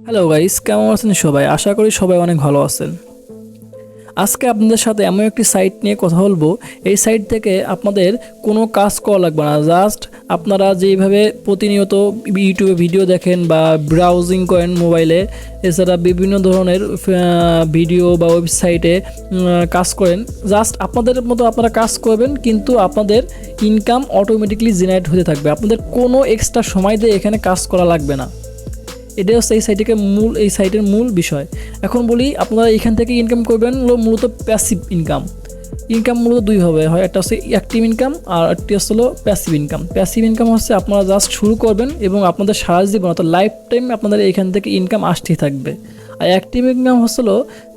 Hello guys, কেমন আছেন সবাই? আশা করি সবাই অনেক ভালো আছেন। আজকে আপনাদের সাথে এমন একটি সাইট নিয়ে কথা বলবো। এই সাইট থেকে আপনাদের কোনো কাজ করা লাগবে না। জাস্ট আপনারা যেইভাবে প্রতিনিয়ত ইউটিউবে ভিডিও দেখেন বা ব্রাউজিং করেন মোবাইলে, এছাড়া বিভিন্ন ধরনের ভিডিও বা ওয়েবসাইটে কাজ করেন, জাস্ট আপনাদের মতো আপনারা কাজ করবেন, কিন্তু আপনাদের ইনকাম অটোমেটিকলি জেনারেট হতে থাকবে। আপনাদের কোনো এক্সট্রা সময় দিয়ে এখানে কাজ করা লাগবে না। এটা হচ্ছে এই সাইটের মূল বিষয়। এখন বলি, আপনারা এখান থেকে ইনকাম করবেন মূলত প্যাসিভ ইনকাম। ইনকাম মূলত দুইভাবে হয়, একটা হচ্ছে অ্যাক্টিভ ইনকাম আর একটি হচ্ছে প্যাসিভ ইনকাম। প্যাসিভ ইনকাম হচ্ছে আপনারা জাস্ট শুরু করবেন এবং আপনাদের সারা জীবন অর্থাৎ লাইফ টাইম আপনাদের এখান থেকে ইনকাম আসতেই থাকবে। আর অ্যাক্টিভ ইনকাম হচ্ছিল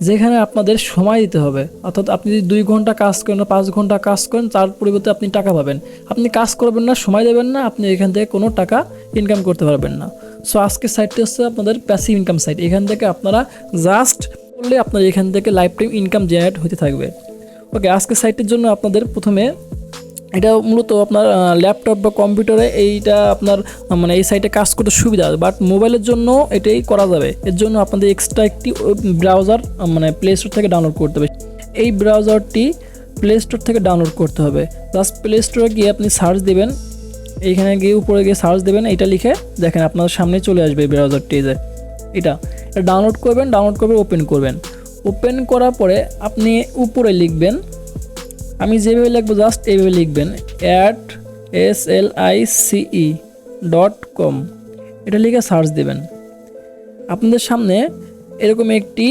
যেখানে আপনাদের সময় দিতে হবে, অর্থাৎ আপনি যদি 2 ঘন্টা কাজ করেন বা 5 ঘন্টা কাজ করেন, তার পরিবর্তে আপনি টাকা পাবেন। আপনি কাজ করবেন না, সময় দেবেন না, আপনি এখান থেকে কোনো টাকা ইনকাম করতে পারবেন না। সো আজকের সাইটটি হচ্ছে আপনাদের প্যাসিভ ইনকাম সাইট। এখান থেকে আপনারা জাস্ট করলে আপনার এখান থেকে লাইফ টাইম ইনকাম জেনারেট হতে থাকবে। ওকে, আজকের সাইটের জন্য আপনাদের প্রথমে এটা মূলত আপনার ল্যাপটপ বা কম্পিউটারে এইটা আপনার মানে এই সাইটে কাজ করতে সুবিধা, বাট মোবাইলের জন্য এটাই করা যাবে। এর জন্য আপনাদের এক্সট্রা একটি ব্রাউজার মানে প্লে স্টোর থেকে ডাউনলোড করতে হবে। এই ব্রাউজারটি প্লে স্টোর থেকে ডাউনলোড করতে হবে। জাস্ট প্লে স্টোরে গিয়ে আপনি সার্চ দেবেন, এইখানে গিয়ে উপরে গিয়ে সার্চ দেবেন, এটা লিখে দেখেন আপনার সামনে চলে আসবে এই ব্রাউজারটি। যে এটা ডাউনলোড করবেন, ডাউনলোড করবে, ওপেন করবেন। ওপেন করার পরে আপনি উপরে লিখবেন, আমি যেভাবে লিখবো জাস্ট এইভাবে লিখবেন, @slice.com। এটা লিখে সার্চ দেবেন। আপনাদের সামনে এরকম একটি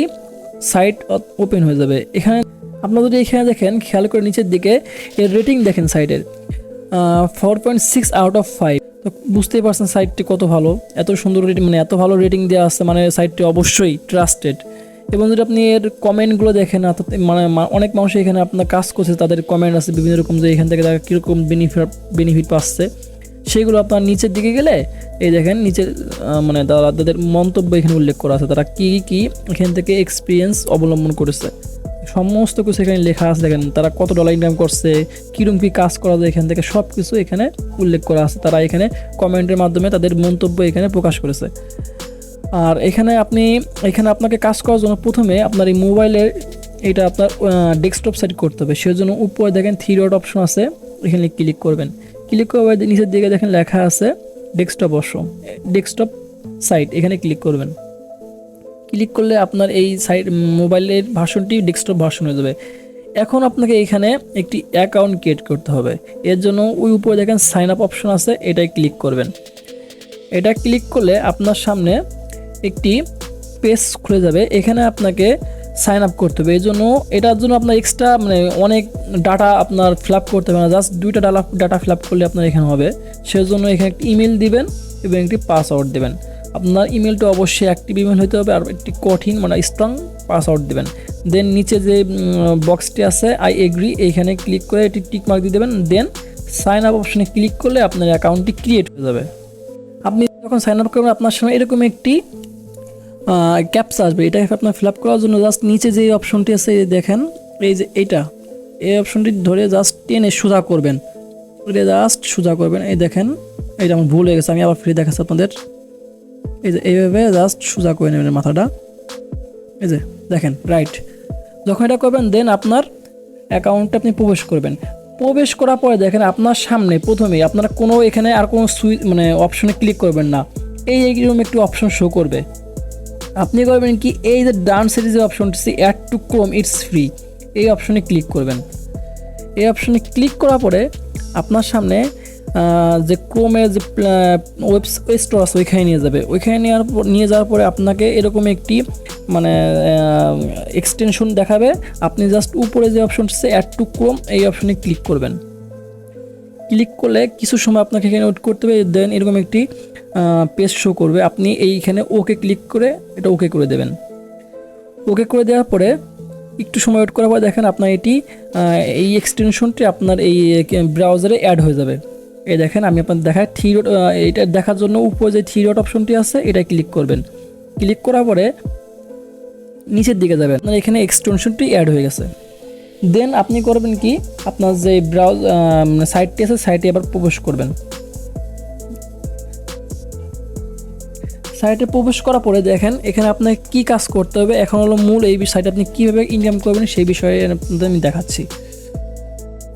সাইট ওপেন হয়ে যাবে। এখানে আপনারা যদি এখানে দেখেন, খেয়াল করে নিচের দিকে এর রেটিং দেখেন সাইটের 4.6/5। তো বুঝতেই পারছেন সাইটটি কত ভালো, এত সুন্দর রেটিং, মানে এত ভালো রেটিং দেওয়া আছে, মানে সাইটটি অবশ্যই ট্রাস্টেড। এবং যদি আপনি এর কমেন্টগুলো দেখেন, অর্থাৎ মানে অনেক মানুষ এখানে আপনার কাজ করছে, তাদের কমেন্ট আছে বিভিন্ন রকম, যে এখান থেকে তারা কীরকম বেনিফিট পাচ্ছে, সেগুলো আপনার নিচের দিকে গেলে এই দেখেন নিচে মানে তাদের মন্তব্য এখানে উল্লেখ করা আছে, তারা কী কী এখান থেকে এক্সপিরিয়েন্স অবলম্বন করেছে, সমস্ত কিছু এখানে লেখা আছে। দেখেন তারা কত ডলার ইনকাম করছে, কীরকম কী কাজ করা যায়, এখান থেকে সব কিছু এখানে উল্লেখ করা আছে। তারা এখানে কমেন্টের মাধ্যমে তাদের মন্তব্য এখানে প্রকাশ করেছে। আর এখানে আপনাকে কাজ করার জন্য প্রথমে আপনার এই মোবাইলের এটা আপনার ডেস্কটপ সেট করতে হবে। সেজন্য উপরে দেখেন 3 ডট অপশন আছে, এখানে ক্লিক করবেন। ক্লিক করে নিচের দিকে দেখেন লেখা আছে ডেস্কটপ সাইট, এখানে ক্লিক করবেন। ক্লিক করলে আপনার এই সাইট মোবাইলের ভার্সনটি ডেস্কটপ ভার্সন হয়ে যাবে। এখন আপনাকে এখানে একটি অ্যাকাউন্ট ক্রিয়েট করতে হবে। এর জন্য ওই উপরে দেখেন সাইন আপ অপশন আছে, এটাই ক্লিক করবেন। এটা ক্লিক করলে আপনার সামনে একটি পেজ খুলে যাবে। এখানে আপনাকে সাইন আপ করতে হবে। এই জন্য এটার জন্য আপনার এক্সট্রা মানে অনেক ডাটা আপনার ফিল আপ করতে হবে না, জাস্ট 2টা ডাটা ফিল আপ করলে আপনার এখানে হবে। সেজন্য এখানে একটি ইমেল দিবেন এবং একটি পাসওয়ার্ড দেবেন। আপনার ইমেলটা অবশ্যই অ্যাক্টিভ ইমেল হতে হবে, আর একটি কঠিন মানে স্ট্রং পাসওয়ার্ড দেবেন। দেন নিচে যে বক্সটি আছে আই এগ্রি, এইখানে ক্লিক করে এটি টিক মার্ক দিয়ে দেবেন। দেন সাইন আপ অপশনে ক্লিক করলে আপনার অ্যাকাউন্টটি ক্রিয়েট হয়ে যাবে। আপনি যখন সাইন আপ করবেন আপনার সামনে এরকম একটি ক্যাপচা আসবে। এটা আপনার ফিল আপ করার জন্য জাস্ট নিচে যে অপশনটি আছে দেখেন, এই যে এই অপশনটি ধরে জাস্ট টেনে সোজা করবেন। এটা জাস্ট সোজা করবেন। এই দেখেন, এইটা আমার ভুল হয়ে গেছে, আমি আবার ফ্রি দেখাচ্ছি আপনাদের। এই যে এইভাবে জাস্ট সোজা করে নেবেন মাথাটা। এই যে দেখেন, রাইট। যখন এটা করবেন দেন আপনার অ্যাকাউন্টে আপনি প্রবেশ করবেন। প্রবেশ করার পরে দেখেন আপনার সামনে প্রথমেই আপনারা কোনো এখানে আর কোনো মানে অপশনে ক্লিক করবেন না, এইরকম একটি অপশন শো করবে। আপনি করবেন কি, এই যে ডান সাইডে যে অপশনটি আছে add to Chrome it's free, এই অপশনে ক্লিক করবেন। এই অপশনে ক্লিক করার পরে আপনার সামনে যে ক্রোমের যে ওয়েব স্টোর আছে ওইখানে নিয়ে যাবে। ওইখানে নিয়ে যাওয়ার পরে আপনাকে এরকম একটি মানে এক্সটেনশন দেখাবে। আপনি জাস্ট উপরে যে অপশনটি আছে অ্যাড টু ক্রোম, এই অপশনে ক্লিক করবেন। ক্লিক করলে কিছু সময় আপনাকে এখানে ওয়েট করতে হবে। দেন এরকম একটি পেজ শো করবে। আপনি এইখানে ওকে ক্লিক করে এটা ওকে করে দেবেন। ওকে করে দেওয়ার পরে একটু সময় ওয়েট করার পরে দেখেন আপনার এই এক্সটেনশনটি আপনার এই ব্রাউজারে অ্যাড হয়ে যাবে। এই দেখেন, আমি আপনার দেখাই 3 ডট, এটা দেখার জন্য উপরে যে 3 ডট অপশনটি আছে এটা ক্লিক করবেন। ক্লিক করার পরে নিচের দিকে যাবেন, আপনার এখানে এক্সটেনশনটি অ্যাড হয়ে গেছে। দেন আপনি করবেন কি, আপনার যে সাইটটি আছে সাইটে এবার প্রবেশ করবেন। সাইটে প্রবেশ করার পরে দেখেন এখানে আপনাকে কী কাজ করতে হবে। এখন হলো মূল এই সাইটে আপনি কীভাবে ইনকাম করবেন সেই বিষয়ে আপনাদের আমি দেখাচ্ছি।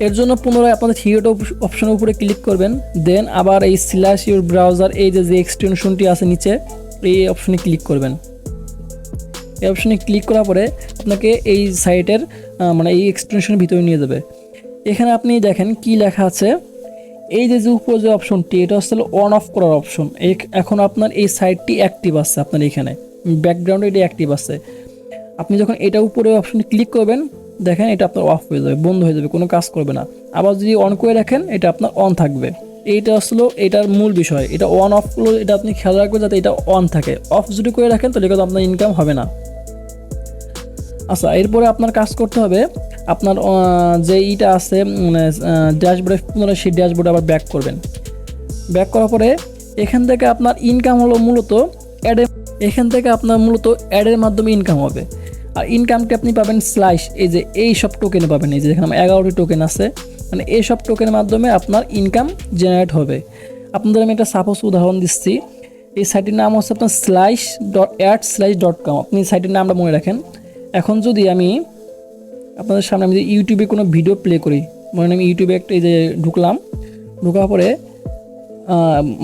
এর জন্য পুনরায় আপনাদের থ্রি ডট অপশনের উপরে ক্লিক করবেন, দেন আবার এই স্ল্যাশ ইউর ব্রাউজার এই যে এক্সটেনশনটি আছে নিচে এই অপশনে ক্লিক করবেন। এই অপশনে ক্লিক করার পরে আপনাকে এই সাইটের মানে এই এক্সটেনশনের ভিতরে নিয়ে যাবে। এখানে আপনি দেখেন কি লেখা আছে, এই যে উপর যে অপশনটি এটা হচ্ছে অন অফ করার অপশন। এখন আপনার এই সাইটটি অ্যাক্টিভ আছে, আপনার এখানে ব্যাকগ্রাউন্ডে এটা অ্যাক্টিভ আছে। আপনি যখন এটা উপরে অপশনে ক্লিক করবেন দেখেন এটা আপনার অফ হয়ে যাবে, বন্ধ হয়ে যাবে, কোনো কাজ করবে না। আবার যদি অন করে রাখেন এটা আপনার অন থাকবে। এইটা আসলে এটার মূল বিষয়। এটা অন অফ হলো এটা আপনি খেয়াল রাখবেন যাতে এটা অন থাকে। অফ যদি করে রাখেন তাহলে কিন্তু আপনার ইনকাম হবে না। আচ্ছা, এরপরে আপনার কাজ করতে হবে, আপনার যে ইটা আছে মানে ড্যাশবোর্ডে পুনরায় সেই ড্যাশবোর্ডে আবার ব্যাক করবেন। ব্যাক করার পরে এখান থেকে আপনার ইনকাম হলো মূলত অ্যাডের, এখান থেকে আপনার মূলত অ্যাডের মাধ্যমে ইনকাম হবে। আর ইনকামটি আপনি পাবেন স্লাইস, এই যে এই সব টোকেনে পাবেন, এই যে এখানে 11টি টোকেন আছে, মানে এই সব টোকেনের মাধ্যমে আপনার ইনকাম জেনারেট হবে। আপনাদের আমি একটা সাপোজ উদাহরণ দিচ্ছি। এই সাইটের নাম হচ্ছে আপনার slash.adsslash.com। আপনি সাইটের নামটা মনে রাখেন। এখন যদি আমি আপনাদের সামনে আমি যে ইউটিউবে কোনো ভিডিও প্লে করি, মনে আমি ইউটিউবে একটা এই যে ঢোকার পরে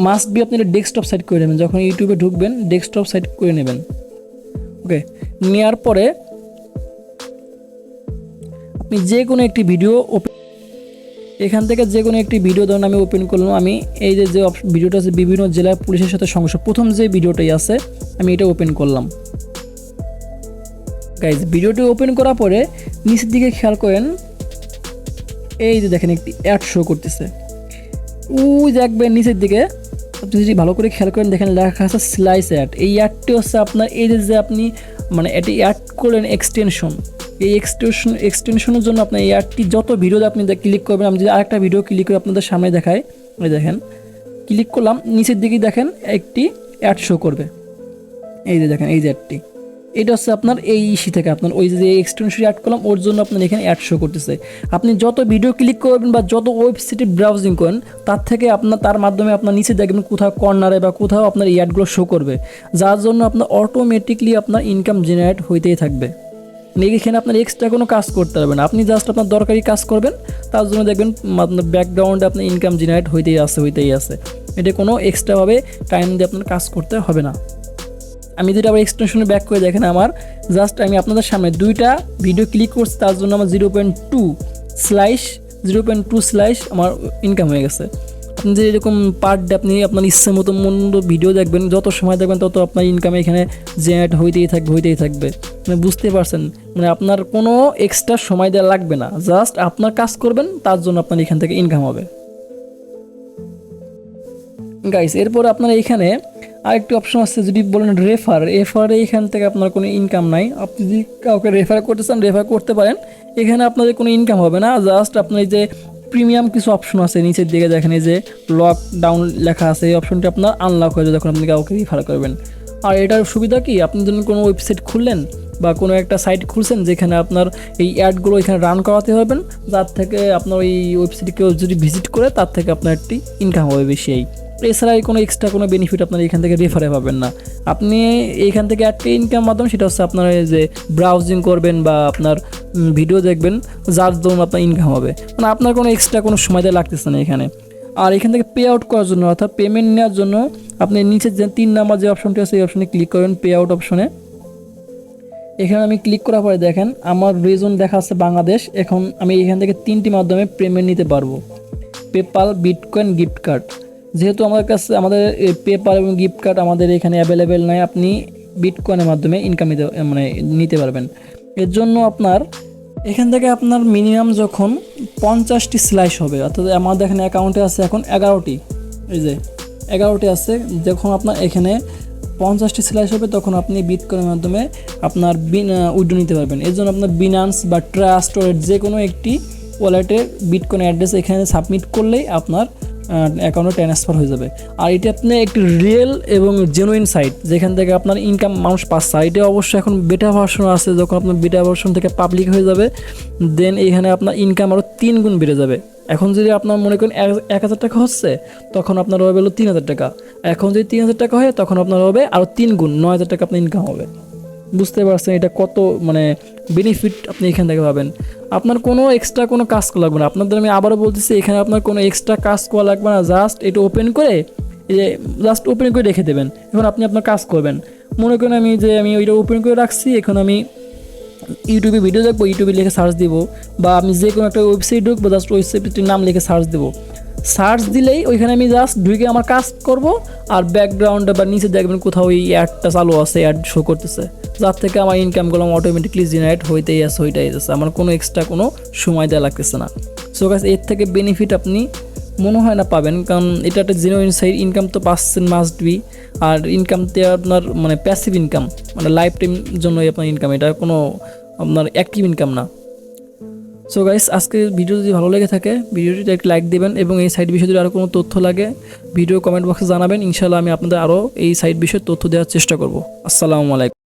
মাস্ট বি আপনি ডেস্কটপ সাইট করে নেবেন। যখন ইউটিউবে ঢুকবেন ডেস্কটপ সাইট করে নেবেন। ওকে, নেওয়ার পরে আপনি যে কোনো একটি ভিডিও এখান থেকে যে কোনো একটি ভিডিও ধরুন আমি ওপেন করলাম। আমি এই যে ভিডিওটা আছে বিভিন্ন জেলার পুলিশের সাথে সংঘর্ষ, প্রথম যে ভিডিওটাই আছে আমি এটা ওপেন করলাম। গাইজ, ভিডিওটি ওপেন করার পরে নিচের দিকে খেয়াল করেন, এই যে দেখেন একটি অ্যাড শো করতেছে। ওই দেখবেন নিচের দিকে আপনি যদি ভালো করে খেয়াল করেন দেখেন লেখা আছে স্লাইস অ্যাড। এই অ্যাডটি হচ্ছে আপনার এই যে আপনি মানে এটি অ্যাড করলেন এক্সটেনশন, এই এক্সটেনশনের জন্য আপনার এই অ্যাডটি যত ভিডিওতে আপনি ক্লিক করবেন, আমি যদি আরেকটা ভিডিও ক্লিক করে আপনাদের সামনে দেখাই, ওই দেখেন ক্লিক করলাম, নিচের দিকে দেখেন একটি অ্যাড শো করবে। এই যে দেখেন এই যে অ্যাডটি, এটা হচ্ছে আপনার এই ইসি থেকে আপনার ওই যে এক্সটেনশন অ্যাড করলাম ওর জন্য আপনার এখানে অ্যাড শো করতেছে। আপনি যত ভিডিও ক্লিক করবেন বা যত ওয়েবসাইটে ব্রাউজিং করেন তার থেকে আপনার তার মাধ্যমে আপনার নিচে দেখবেন কোথাও কর্নারে বা কোথাও আপনার এই অ্যাডগুলো শো করবে, যার জন্য আপনার অটোমেটিকলি আপনার ইনকাম জেনারেট হইতেই থাকবে। এখানে আপনার এক্সট্রা কোনো কাজ করতে হবে না, আপনি জাস্ট আপনার দরকারি কাজ করবেন, তার জন্য দেখবেন আপনার ব্যাকগ্রাউন্ডে আপনার ইনকাম জেনারেট হইতেই আছে। এটা কোনো এক্সট্রাভাবে টাইম দিয়ে আপনার কাজ করতে হবে না। আমি যেটা আবার এক্সটেনশনে ব্যাক করে দেখেন আমার জাস্ট আমি আপনাদের সামনে দুইটা ভিডিও ক্লিক করছি, তার জন্য আমার 0.2 স্লাইস আমার ইনকাম হয়ে গেছে। আপনি যে এরকম পার ডে আপনি আপনার ইচ্ছে মতো ভিডিও দেখবেন, যত সময় দেখবেন তত আপনার ইনকাম এখানে জেনারেট হইতেই থাকবে। মানে বুঝতে পারছেন, মানে আপনার কোনো এক্সট্রা সময় দেওয়া লাগবে না, জাস্ট আপনার কাজ করবেন, তার জন্য আপনার এখান থেকে ইনকাম হবে। গাইস, এরপর আপনার এইখানে আরেকটি অপশন আছে, যদি বলেন রেফারে এখান থেকে আপনার কোনো ইনকাম নাই। আপনি যদি কাউকে রেফার করতে চান রেফার করতে পারেন, এখানে আপনাদের কোনো ইনকাম হবে না। জাস্ট আপনার যে প্রিমিয়াম কিছু অপশন আছে নিচের দিকে দেখেন এই যে লক ডাউন লেখা আছে, এই অপশনটি আপনার আনলক হয়ে যায় যখন আপনি কাউকে রেফার করবেন। আর এটার সুবিধা কি, আপনি যখন কোনো ওয়েবসাইট খুললেন বা কোনো একটা সাইট খুলছেন যেখানে আপনার এই অ্যাডগুলো এখানে রান করাতে হবেন, যার থেকে আপনার ওই ওয়েবসাইটে কেউ যদি ভিজিট করে তার থেকে আপনার একটি ইনকাম হবে বেশি। এছাড়া কোনো এক্সট্রা কোনো বেনিফিট আপনার এখান থেকে রেফারে পাবেন না। আপনি এইখান থেকে একটা ইনকাম মাধ্যম, সেটা হচ্ছে আপনার যে ব্রাউজিং করবেন বা আপনার ভিডিও দেখবেন, যার জন্য আপনার ইনকাম হবে, মানে আপনার কোনো এক্সট্রা কোনো সময় দেওয়া লাগতেছে না এখানে। আর এখান থেকে পে আউট করার জন্য অর্থাৎ পেমেন্ট নেওয়ার জন্য আপনি নিচের যে 3 নাম্বার যে অপশনটি আছে এই অপশনে ক্লিক করবেন, পে আউট অপশনে। এখানে আমি ক্লিক করার পরে দেখেন আমার রিজন দেখা আছে বাংলাদেশ। এখন আমি এখান থেকে 3টি মাধ্যমে পেমেন্ট নিতে পারবো, পেপাল, বিটকয়েন, গিফট কার্ড। যেহেতু আমাদের কাছে আমাদের পেপাল এবং গিফট কার্ড আমাদের এখানে অ্যাভেলেবেল নয়, আপনি বিটকয়েনের মাধ্যমে ইনকাম নিতে পারবেন। এর জন্য আপনার এখান থেকে আপনার মিনিমাম যখন 50টি স্লাইস হবে, অর্থাৎ আমাদের এখানে অ্যাকাউন্টে আছে এখন 11টি, এই যে 11টি আছে। যখন আপনার এখানে 50টি স্লাইস হবে তখন আপনি বিটকয়েনের মাধ্যমে আপনার উইথড্র নিতে পারবেন। এর জন্য আপনার বিনান্স বা ট্রাস্ট ওয়ালেট যে কোনো একটি ওয়ালেটের বিটকয়েন অ্যাড্রেস এখানে সাবমিট করলেই আপনার অ্যাকাউন্টে ট্রান্সফার হয়ে যাবে। আর এটি আপনি একটি রিয়েল এবং জেনুইন সাইট যেখান থেকে আপনার ইনকাম মানুষ পাচ্ছে। এটা অবশ্যই এখন বেটা ভার্সন আছে, যখন আপনার বেটা ভার্সন থেকে পাবলিক হয়ে যাবে দেন এখানে আপনার ইনকাম আরও 3 গুণ বেড়ে যাবে। এখন যদি আপনার মনে করেন 1,000 টাকা হচ্ছে, তখন আপনার হবে হলো 3,000 টাকা। এখন যদি 3,000 টাকা হয়, তখন আপনার হবে আরও 3 গুণ, 9,000 টাকা আপনার ইনকাম হবে। বুঝতে পারছেন এটা কত মানে বেনিফিট আপনি এখান থেকে পাবেন। আপনার কোনো এক্সট্রা কোনো কাজ করা লাগবে না। আপনাদের আমি আবারও বলতেছি, এখানে আপনার কোনো এক্সট্রা কাজ করা লাগবে না। জাস্ট এটা ওপেন করে, এই যে জাস্ট ওপেন করে রেখে দেবেন। এখন আপনি আপনার কাজ করবেন। মনে করেন আমি ওইটা ওপেন করে রাখছি, এখন আমি ইউটিউবে ভিডিও দেখবো, ইউটিউবে লিখে সার্চ দিব, বা আমি যে কোনো একটা ওয়েবসাইট ঢুকবো, জাস্ট ওয়েবসাইটটির নাম লিখে সার্চ দেবো। সার্চ দিলেই ওইখানে আমি জাস্ট ঢুকে আমার কাজ করব, আর ব্যাকগ্রাউন্ডে বা নিচে দেখবেন কোথাও ওই অ্যাডটা চালু আছে, অ্যাড শো করতেছে, যার থেকে আমার ইনকামগুলো অটোমেটিকলি জেনারেট হইতেই আছে। আমার কোনো এক্সট্রা কোনো সময় দেওয়া লাগতেছে না। সো গাইস, এর থেকে বেনিফিট আপনি মনে হয় না পাবেন, কারণ এটা একটা জেনুইন সাইড, ইনকাম তো পাচ্ছেন মাস্ট বি। আর ইনকামতে আপনার মানে প্যাসিভ ইনকাম, মানে লাইফ টাইম জন্যই আপনার ইনকাম, এটা কোনো আপনার অ্যাক্টিভ ইনকাম না। সো গাইস, আজকের ভিডিও যদি ভালো লেগে থাকে, ভিডিওটিতে একটা লাইক দেবেন, এবং এই সাইট বিষয়ে যদি আরও কোনো তথ্য লাগে ভিডিও কমেন্ট বক্সে জানাবেন। ইনশাআল্লাহ আমি আপনাদের আরও এই সাইট বিষয়ে তথ্য দেওয়ার চেষ্টা করব। আসসালামু আলাইকুম।